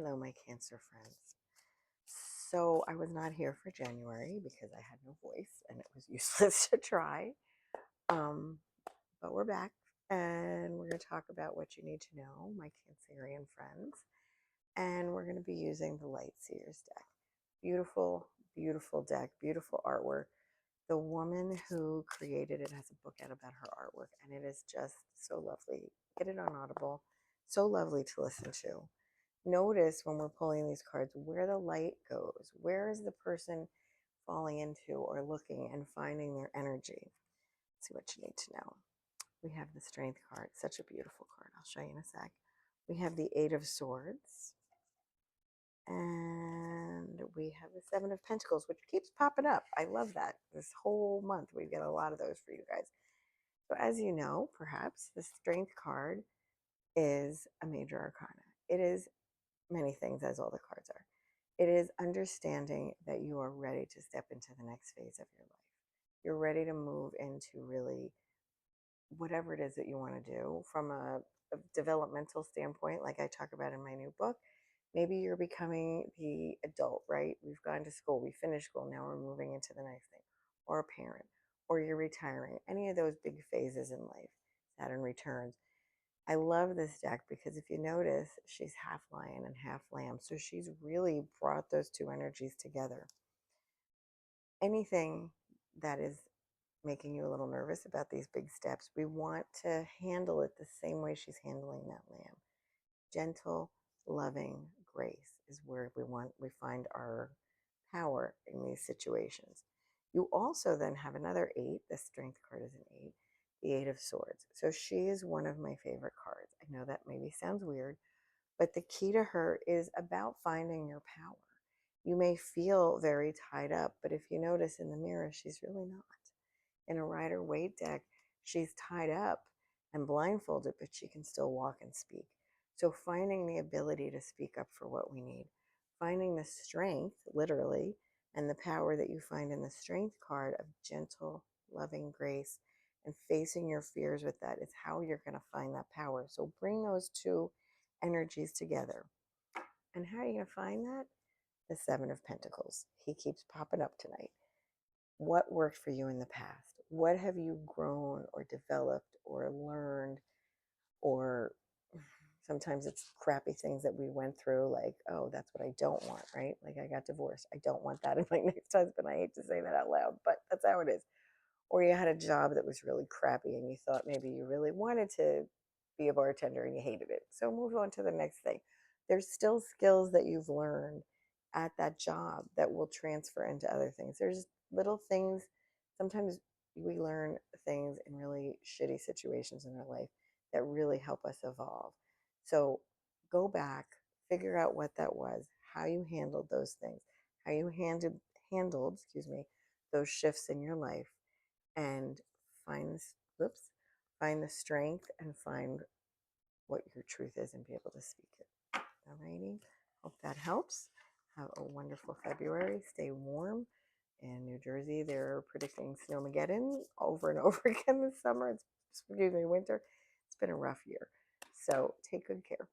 Hello, my Cancer friends. So I was not here for January because I had no voice and it was useless to try. Um, but we're back and we're going to talk about what you need to know, my Cancerian friends. And we're going to be using the Light Seers deck. Beautiful, beautiful deck, beautiful artwork. The woman who created it has a book out about her artwork, and it is just so lovely. Get it on Audible. So lovely to listen to. Notice when we're pulling these cards where the light goes. Where is the person falling into or looking and finding their energy? Let's see what you need to know. We have the Strength card. Such a beautiful card. I'll show you in a sec. We have the Eight of Swords. And we have the Seven of Pentacles, which keeps popping up. I love that. This whole month, we get a lot of those for you guys. So as you know, perhaps the Strength card is a major arcana. It is many things, as all the cards are. It is understanding that you are ready to step into the next phase of your life. You're ready to move into really whatever it is that you want to do from a developmental standpoint, like I talk about in my new book. Maybe you're becoming the adult, right? We've gone to school, we finished school, now we're moving into the next thing, or a parent, or you're retiring, any of those big phases in life. Saturn returns. I love this deck because if you notice, she's half lion and half lamb. So she's really brought those two energies together. Anything that is making you a little nervous about these big steps, we want to handle it the same way she's handling that lamb. Gentle, loving grace is where we find our power in these situations. You also then have another eight. The Strength card is an eight, the Eight of Swords. So she is one of my favorite cards. I know that maybe sounds weird, but the key to her is about finding your power. You may feel very tied up, but if you notice in the mirror, she's really not. In a Rider-Waite deck, she's tied up and blindfolded, but she can still walk and speak. So finding the ability to speak up for what we need, finding the strength, literally, and the power that you find in the Strength card of gentle, loving grace and facing your fears with that is how you're going to find that power. So bring those two energies together. And how are you going to find that? The Seven of Pentacles. He keeps popping up tonight. What worked for you in the past? What have you grown or developed or learned? Or sometimes it's crappy things that we went through, like, oh, that's what I don't want, right? Like I got divorced. I don't want that in my next husband. I hate to say that out loud, but that's how it is. Or you had a job that was really crappy and you thought maybe you really wanted to be a bartender and you hated it. So move on to the next thing. There's still skills that you've learned at that job that will transfer into other things. There's little things. Sometimes we learn things in really shitty situations in our life that really help us evolve. So go back, figure out what that was, how you handled those things, how you handled, those shifts in your life, and find whoops, find the strength and find what your truth is and be able to speak it. Alrighty, hope that helps. Have a wonderful February. Stay warm. In New Jersey, they're predicting snowmageddon over and over again this summer. It's, excuse me, winter. It's been a rough year. So take good care.